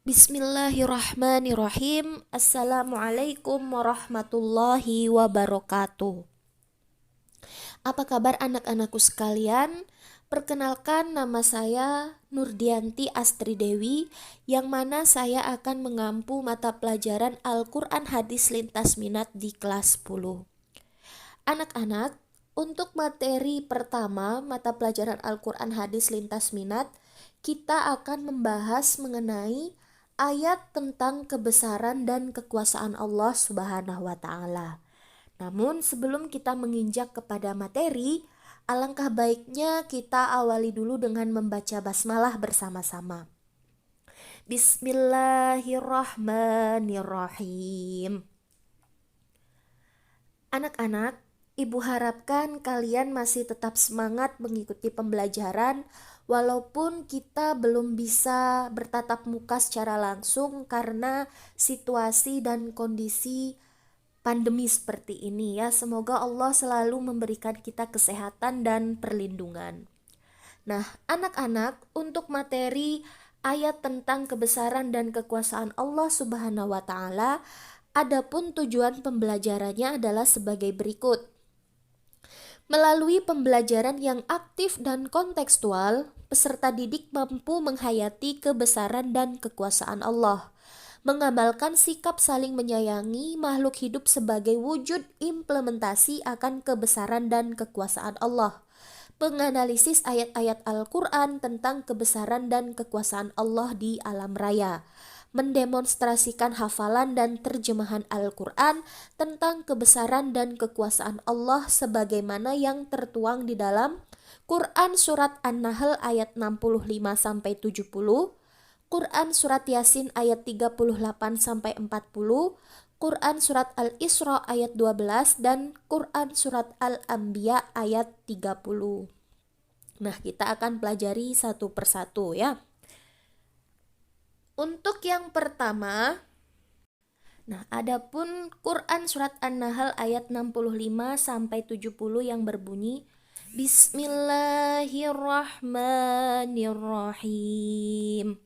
Bismillahirrahmanirrahim. Assalamualaikum warahmatullahi wabarakatuh. Apa kabar anak-anakku sekalian? Perkenalkan, nama saya Nurdianti Astri Dewi, yang mana saya akan mengampu mata pelajaran Al-Quran Hadis Lintas Minat di kelas 10. Anak-anak, untuk materi pertama mata pelajaran Al-Quran Hadis Lintas Minat, kita akan membahas mengenai ayat tentang kebesaran dan kekuasaan Allah Subhanahu wa Ta'ala. Namun, sebelum kita menginjak kepada materi, alangkah baiknya kita awali dulu dengan membaca basmalah bersama-sama. Bismillahirrahmanirrahim. Anak-anak, Ibu harapkan kalian masih tetap semangat mengikuti pembelajaran walaupun kita belum bisa bertatap muka secara langsung karena situasi dan kondisi pandemi seperti ini ya. Semoga Allah selalu memberikan kita kesehatan dan perlindungan. Nah, anak-anak, untuk materi ayat tentang kebesaran dan kekuasaan Allah Subhanahu wa Ta'ala, adapun tujuan pembelajarannya adalah sebagai berikut. Melalui pembelajaran yang aktif dan kontekstual, peserta didik mampu menghayati kebesaran dan kekuasaan Allah, mengamalkan sikap saling menyayangi makhluk hidup sebagai wujud implementasi akan kebesaran dan kekuasaan Allah, menganalisis ayat-ayat Al-Quran tentang kebesaran dan kekuasaan Allah di alam raya, mendemonstrasikan hafalan dan terjemahan Al-Quran tentang kebesaran dan kekuasaan Allah sebagaimana yang tertuang di dalam Quran Surat An-Nahl ayat 65-70, Quran Surat Yasin ayat 38-40, Quran Surat Al-Isra ayat 12, dan Quran Surat Al-Anbiya ayat 30. Nah, kita akan pelajari satu persatu ya. Untuk yang pertama, adapun Quran Surat An-Nahl ayat 65-70 yang berbunyi Bismillahirrahmanirrahim.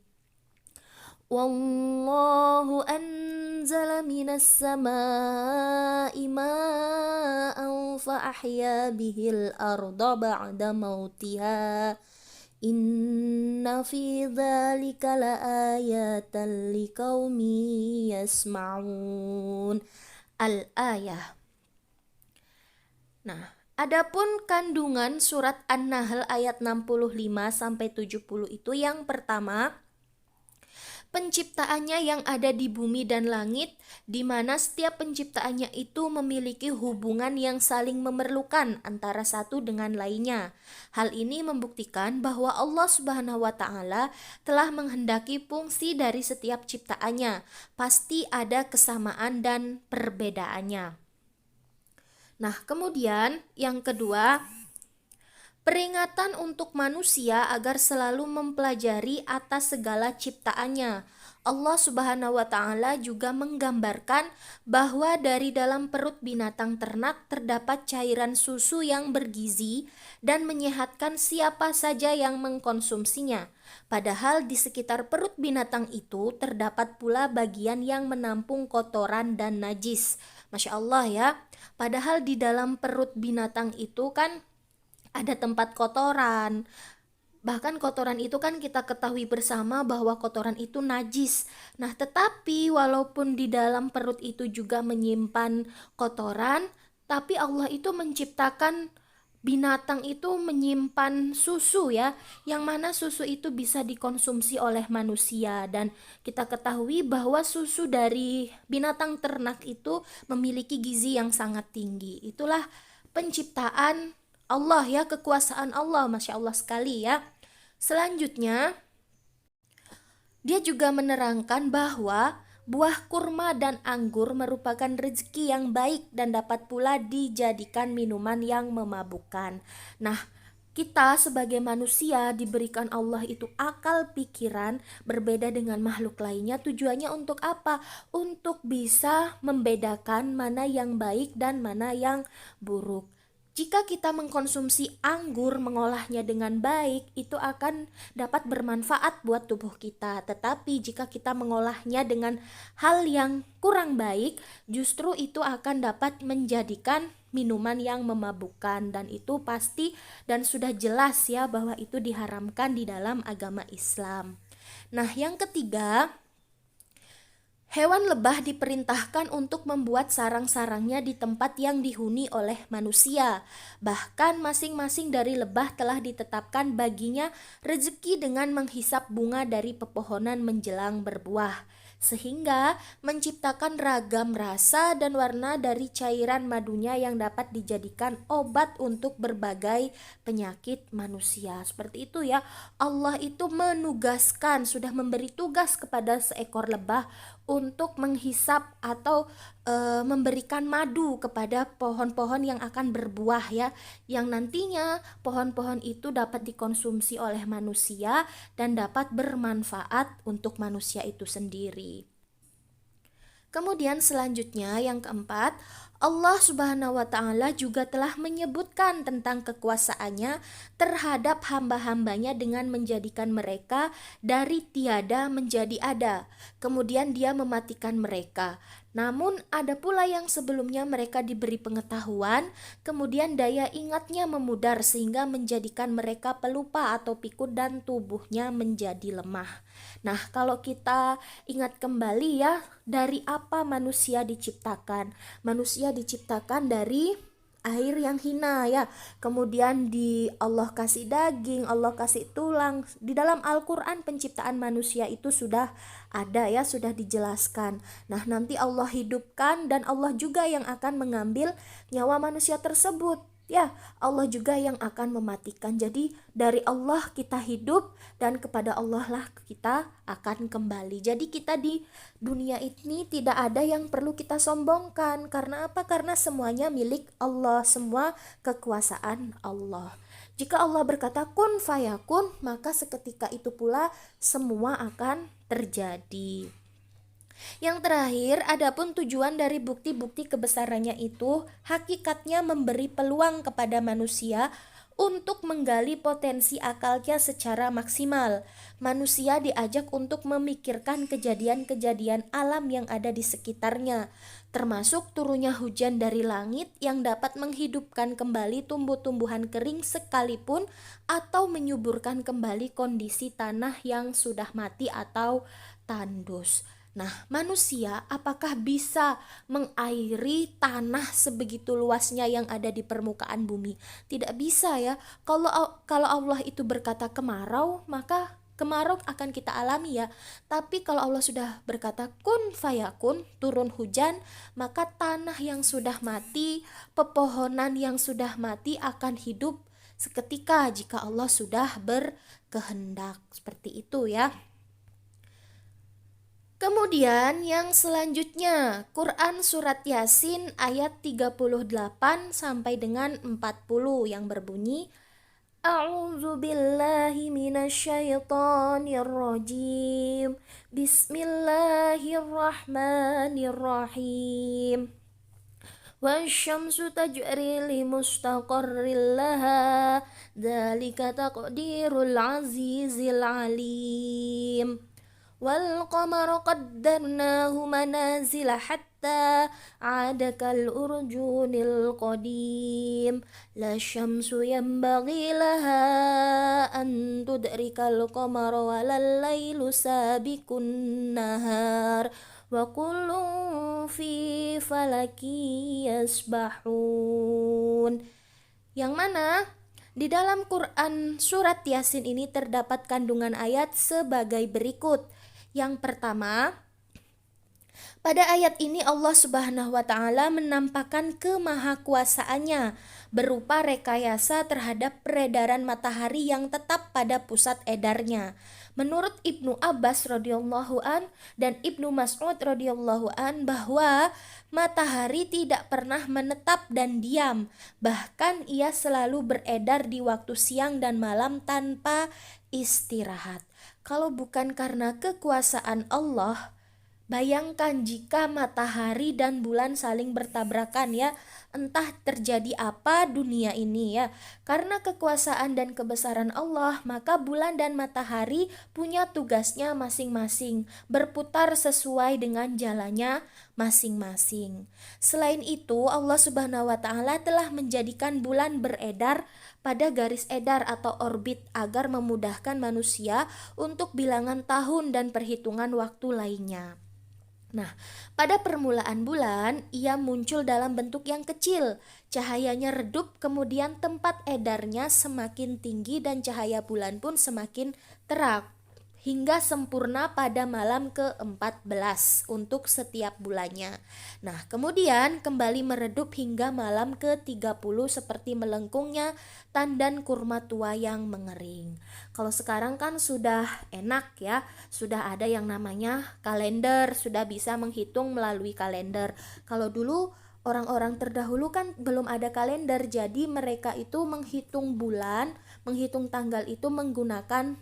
Wallahu anzala minas sama'i ma'an fa ahya bihil arda ba'da mautiha. Inna fi dzalika laayatan liqaumin yasma'un. Al-ayah. Nah, adapun kandungan surat An-Nahl ayat 65-70 itu yang pertama, penciptaannya yang ada di bumi dan langit, di mana setiap penciptaannya itu memiliki hubungan yang saling memerlukan antara satu dengan lainnya. Hal ini membuktikan bahwa Allah Subhanahu wa Ta'ala telah menghendaki fungsi dari setiap ciptaannya. Pasti ada kesamaan dan perbedaannya. Nah, kemudian yang kedua, peringatan untuk manusia agar selalu mempelajari atas segala ciptaannya. Allah Subhanahu wa Ta'ala juga menggambarkan bahwa dari dalam perut binatang ternak terdapat cairan susu yang bergizi dan menyehatkan siapa saja yang mengkonsumsinya. Padahal di sekitar perut binatang itu terdapat pula bagian yang menampung kotoran dan najis. Masya Allah ya, padahal di dalam perut binatang itu kan ada tempat kotoran. Bahkan kotoran itu kan kita ketahui bersama bahwa kotoran itu najis. Nah, tetapi walaupun di dalam perut itu juga menyimpan kotoran, tapi Allah itu menciptakan binatang itu menyimpan susu ya, yang mana susu itu bisa dikonsumsi oleh manusia. Dan kita ketahui bahwa susu dari binatang ternak itu memiliki gizi yang sangat tinggi. Itulah penciptaan Allah ya, kekuasaan Allah, Masya Allah sekali ya. Selanjutnya, dia juga menerangkan bahwa buah kurma dan anggur merupakan rezeki yang baik dan dapat pula dijadikan minuman yang memabukkan. Nah, kita sebagai manusia diberikan Allah itu akal pikiran berbeda dengan makhluk lainnya. Tujuannya untuk apa? Untuk bisa membedakan mana yang baik dan mana yang buruk. Jika kita mengkonsumsi anggur, mengolahnya dengan baik, itu akan dapat bermanfaat buat tubuh kita. Tetapi jika kita mengolahnya dengan hal yang kurang baik, justru itu akan dapat menjadikan minuman yang memabukkan, dan itu pasti dan sudah jelas ya bahwa itu diharamkan di dalam agama Islam. Nah, yang ketiga, hewan lebah diperintahkan untuk membuat sarang-sarangnya di tempat yang dihuni oleh manusia. Bahkan masing-masing dari lebah telah ditetapkan baginya rezeki dengan menghisap bunga dari pepohonan menjelang berbuah, sehingga menciptakan ragam rasa dan warna dari cairan madunya yang dapat dijadikan obat untuk berbagai penyakit manusia. Seperti itu ya, Allah itu menugaskan, sudah memberi tugas kepada seekor lebah untuk menghisap atau memberikan madu kepada pohon-pohon yang akan berbuah ya, yang nantinya pohon-pohon itu dapat dikonsumsi oleh manusia dan dapat bermanfaat untuk manusia itu sendiri. Kemudian selanjutnya yang keempat, Allah Subhanahu wa Ta'ala juga telah menyebutkan tentang kekuasaannya terhadap hamba-hambanya dengan menjadikan mereka dari tiada menjadi ada. Kemudian Dia mematikan mereka. Namun ada pula yang sebelumnya mereka diberi pengetahuan, kemudian daya ingatnya memudar sehingga menjadikan mereka pelupa atau pikun dan tubuhnya menjadi lemah. Nah, kalau kita ingat kembali ya, dari apa manusia diciptakan? Manusia diciptakan dari air yang hina ya. Kemudian Allah kasih daging, Allah kasih tulang. Di dalam Al-Qur'an penciptaan manusia itu sudah ada ya, sudah dijelaskan. Nah, nanti Allah hidupkan dan Allah juga yang akan mengambil nyawa manusia tersebut. Ya, Allah juga yang akan mematikan. Jadi dari Allah kita hidup dan kepada Allah lah kita akan kembali. Jadi kita di dunia ini tidak ada yang perlu kita sombongkan. Karena apa? Karena semuanya milik Allah, semua kekuasaan Allah. Jika Allah berkata kun fayakun, maka seketika itu pula semua akan terjadi. Yang terakhir, adapun tujuan dari bukti-bukti kebesarannya itu hakikatnya memberi peluang kepada manusia untuk menggali potensi akalnya secara maksimal. Manusia diajak untuk memikirkan kejadian-kejadian alam yang ada di sekitarnya, termasuk turunnya hujan dari langit yang dapat menghidupkan kembali tumbuh-tumbuhan kering sekalipun atau menyuburkan kembali kondisi tanah yang sudah mati atau tandus. Nah, manusia apakah bisa mengairi tanah sebegitu luasnya yang ada di permukaan bumi? Tidak bisa ya. Kalau Allah itu berkata kemarau, maka kemarau akan kita alami ya. Tapi kalau Allah sudah berkata kun fayakun, turun hujan, maka tanah yang sudah mati, pepohonan yang sudah mati akan hidup seketika jika Allah sudah berkehendak. Seperti itu ya. Kemudian yang selanjutnya, Quran Surat Yasin ayat 38 sampai dengan 40 yang berbunyi, A'udzu billahi minasyaitonir rajim. Bismillahirrahmanirrahim. Wasyamsu tajri li mustaqarril laha, dzalika taqdirul azizil alim. والقمر قدرناه منازل حتى عاد كالأرجون القديم لا الشمس ينبغي لها أن تدرك القمر ولا الليل سابق النهار وكل في فلك يسبحون. Yang mana di dalam Quran Surat Yasin ini terdapat kandungan ayat sebagai berikut. Yang pertama, pada ayat ini Allah Subhanahu wa Ta'ala menampakkan kemahakuasaannya berupa rekayasa terhadap peredaran matahari yang tetap pada pusat edarnya. Menurut Ibnu Abbas radhiyallahu an dan Ibnu Mas'ud radhiyallahu an bahwa matahari tidak pernah menetap dan diam, bahkan ia selalu beredar di waktu siang dan malam tanpa istirahat. Kalau bukan karena kekuasaan Allah, bayangkan jika matahari dan bulan saling bertabrakan ya, entah terjadi apa dunia ini ya. Karena kekuasaan dan kebesaran Allah, maka bulan dan matahari punya tugasnya masing-masing, berputar sesuai dengan jalannya masing-masing. Selain itu, Allah Subhanahu wa taala telah menjadikan bulan beredar pada garis edar atau orbit agar memudahkan manusia untuk bilangan tahun dan perhitungan waktu lainnya. Nah, pada permulaan bulan, ia muncul dalam bentuk yang kecil. Cahayanya redup, kemudian tempat edarnya semakin tinggi dan cahaya bulan pun semakin terang hingga sempurna pada malam ke-14 untuk setiap bulannya. Nah, kemudian kembali meredup hingga malam ke-30 seperti melengkungnya tandan kurma tua yang mengering. Kalau sekarang kan sudah enak ya, sudah ada yang namanya kalender, sudah bisa menghitung melalui kalender. Kalau dulu orang-orang terdahulu kan belum ada kalender, jadi mereka itu menghitung bulan, menghitung tanggal itu menggunakan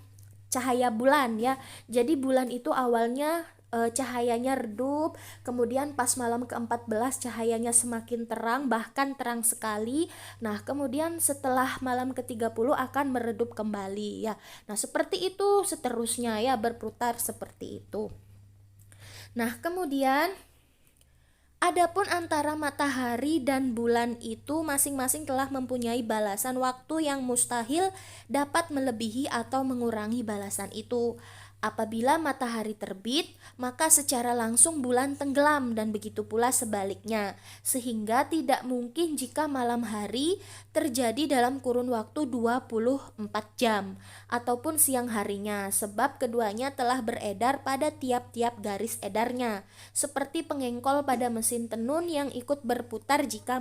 cahaya bulan ya. Jadi bulan itu awalnya cahayanya redup, kemudian pas malam ke-14 cahayanya semakin terang, bahkan terang sekali. Nah, kemudian setelah malam ke-30 akan meredup kembali ya. Nah, seperti itu seterusnya ya, berputar seperti itu. Nah, kemudian adapun antara matahari dan bulan itu masing-masing telah mempunyai balasan waktu yang mustahil dapat melebihi atau mengurangi balasan itu. Apabila matahari terbit, maka secara langsung bulan tenggelam dan begitu pula sebaliknya. Sehingga tidak mungkin jika malam hari terjadi dalam kurun waktu 24 jam ataupun siang harinya, sebab keduanya telah beredar pada tiap-tiap garis edarnya, seperti pengengkol pada mesin tenun yang ikut berputar jika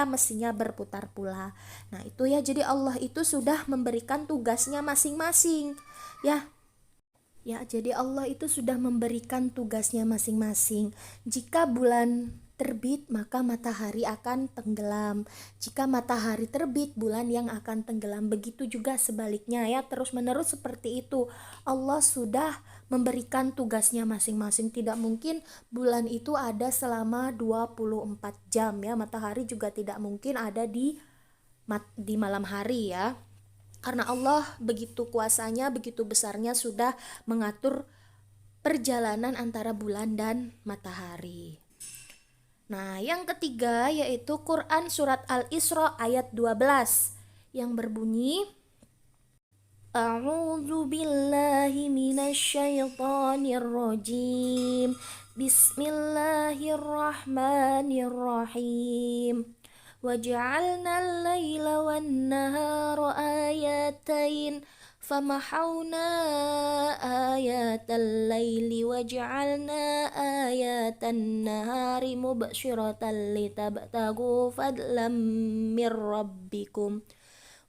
mesinnya berputar pula. Nah, itu ya, jadi Allah itu sudah memberikan tugasnya masing-masing. Jadi Allah itu sudah memberikan tugasnya masing-masing. Jika bulan terbit, maka matahari akan tenggelam. Jika matahari terbit, bulan yang akan tenggelam. Begitu juga sebaliknya ya, terus-menerus seperti itu. Allah sudah memberikan tugasnya masing-masing. Tidak mungkin bulan itu ada selama 24 jam ya. Matahari juga tidak mungkin ada di malam hari ya. Karena Allah begitu kuasanya, begitu besarnya sudah mengatur perjalanan antara bulan dan matahari. Nah, yang ketiga yaitu Quran surat Al-Isra ayat 12 yang berbunyi A'udzu billahi minasyaitonir rajim. Bismillahirrahmanirrahim. وجعلنا الليل والنهار آيتين فمحونا آيات الليل وجعلنا آيات النهار مبصرة لتبتغوا فضلا من ربكم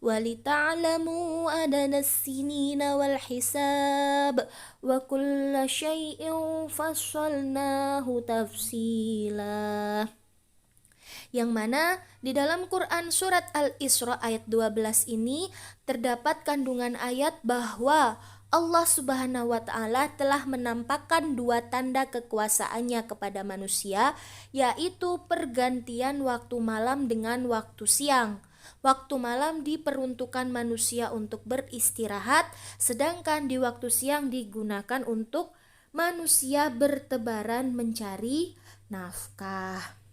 ولتعلموا عدد السنين والحساب وكل شيء فصلناه تفصيلا. Yang mana di dalam Quran surat Al-Isra ayat 12 ini terdapat kandungan ayat bahwa Allah Subhanahu wa taala telah menampakkan dua tanda kekuasaannya kepada manusia, yaitu pergantian waktu malam dengan waktu siang. Waktu malam diperuntukkan manusia untuk beristirahat, sedangkan di waktu siang digunakan untuk manusia bertebaran mencari nafkah.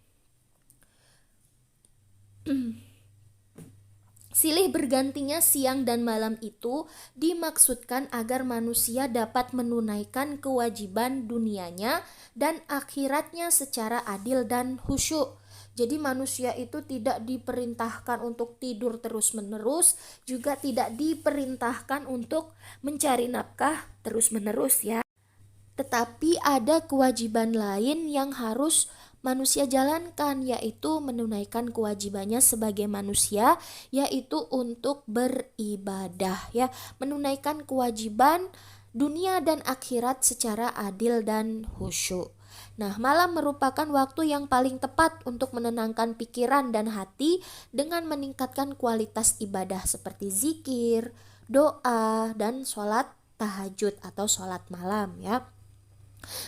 Silih bergantinya siang dan malam itu dimaksudkan agar manusia dapat menunaikan kewajiban dunianya dan akhiratnya secara adil dan khusyuk. Jadi manusia itu tidak diperintahkan untuk tidur terus-menerus, juga tidak diperintahkan untuk mencari nafkah terus-menerus ya. Tetapi ada kewajiban lain yang harus manusia jalankan, yaitu menunaikan kewajibannya sebagai manusia, yaitu untuk beribadah ya, menunaikan kewajiban dunia dan akhirat secara adil dan khusyuk. Nah, malam merupakan waktu yang paling tepat untuk menenangkan pikiran dan hati dengan meningkatkan kualitas ibadah seperti zikir, doa, dan sholat tahajud atau sholat malam ya.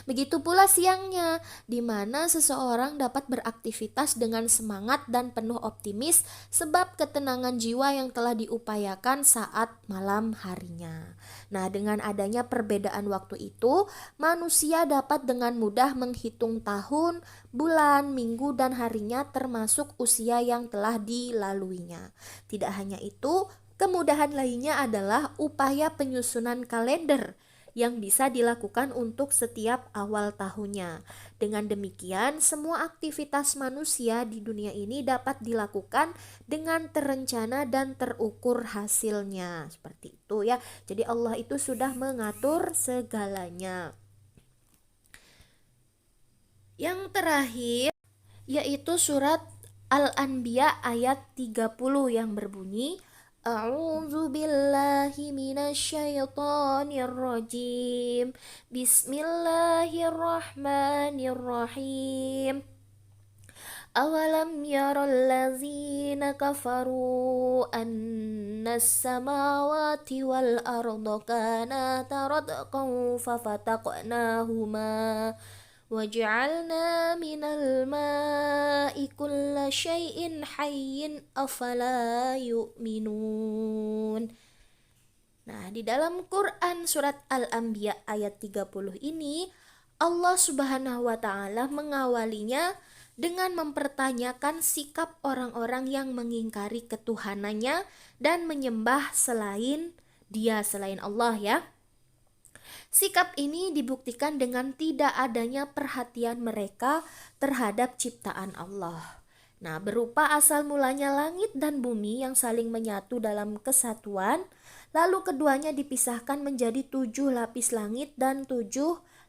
Begitu pula siangnya, di mana seseorang dapat beraktivitas dengan semangat dan penuh optimis sebab ketenangan jiwa yang telah diupayakan saat malam harinya. Nah, dengan adanya perbedaan waktu itu, manusia dapat dengan mudah menghitung tahun, bulan, minggu, dan harinya termasuk usia yang telah dilaluinya. Tidak hanya itu, kemudahan lainnya adalah upaya penyusunan kalender yang bisa dilakukan untuk setiap awal tahunnya. Dengan demikian, semua aktivitas manusia di dunia ini dapat dilakukan dengan terencana dan terukur hasilnya. Seperti itu ya. Jadi Allah itu sudah mengatur segalanya. Yang terakhir yaitu surat Al-Anbiya ayat 30 yang berbunyi A'udzu billahi minasyaitonir rajim. Bismillahirrahmanirrahim. Awalam yaral ladzina kafaru annas samawati wal arda kanata radqan fafataqnahuma وجعلنا من الماء كل شيء حي أفلا يؤمنون. Nah, di dalam Quran surat Al-Anbiya ayat 30 ini Allah Subhanahu wa taala mengawalinya dengan mempertanyakan sikap orang-orang yang mengingkari ketuhanannya dan menyembah selain Dia, selain Allah ya. Sikap ini dibuktikan dengan tidak adanya perhatian mereka terhadap ciptaan Allah. Nah, berupa asal mulanya langit dan bumi yang saling menyatu dalam kesatuan, lalu keduanya dipisahkan menjadi 7 lapis langit dan 7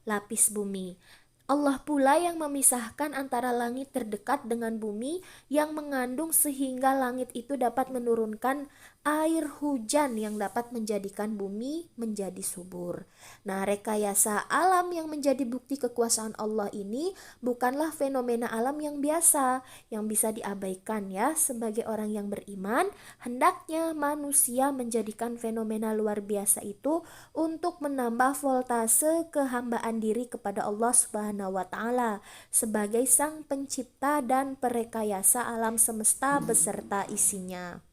lapis bumi. Allah pula yang memisahkan antara langit terdekat dengan bumi yang mengandung sehingga langit itu dapat menurunkan air hujan yang dapat menjadikan bumi menjadi subur. Nah, rekayasa alam yang menjadi bukti kekuasaan Allah ini bukanlah fenomena alam yang biasa yang bisa diabaikan ya. Sebagai orang yang beriman, hendaknya manusia menjadikan fenomena luar biasa itu untuk menambah voltase kehambaan diri kepada Allah Subhanahu wa taala sebagai sang pencipta dan perekayasa alam semesta beserta isinya.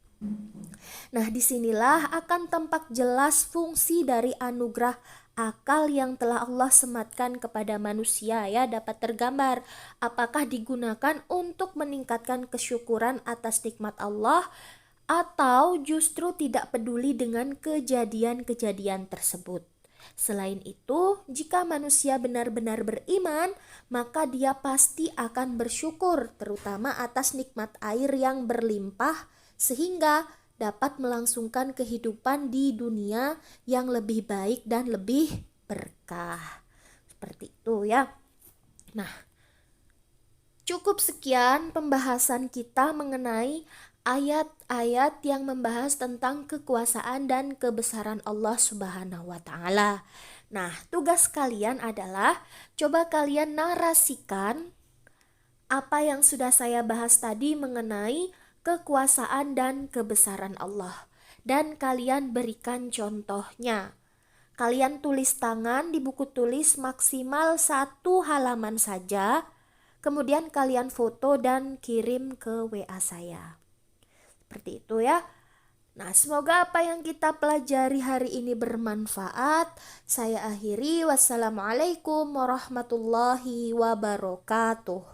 Nah, disinilah akan tampak jelas fungsi dari anugerah akal yang telah Allah sematkan kepada manusia ya, dapat tergambar apakah digunakan untuk meningkatkan kesyukuran atas nikmat Allah atau justru tidak peduli dengan kejadian-kejadian tersebut. Selain itu, jika manusia benar-benar beriman, maka dia pasti akan bersyukur terutama atas nikmat air yang berlimpah sehingga dapat melangsungkan kehidupan di dunia yang lebih baik dan lebih berkah. Seperti itu ya. Nah, cukup sekian pembahasan kita mengenai ayat-ayat yang membahas tentang kekuasaan dan kebesaran Allah Subhanahu wa taala. Nah, tugas kalian adalah coba kalian narasikan apa yang sudah saya bahas tadi mengenai kekuasaan dan kebesaran Allah. Dan kalian berikan contohnya. Kalian tulis tangan di buku tulis maksimal 1 halaman saja. Kemudian kalian foto dan kirim ke WA saya. Seperti itu ya. Nah, semoga apa yang kita pelajari hari ini bermanfaat. Saya akhiri. Wassalamualaikum warahmatullahi wabarakatuh.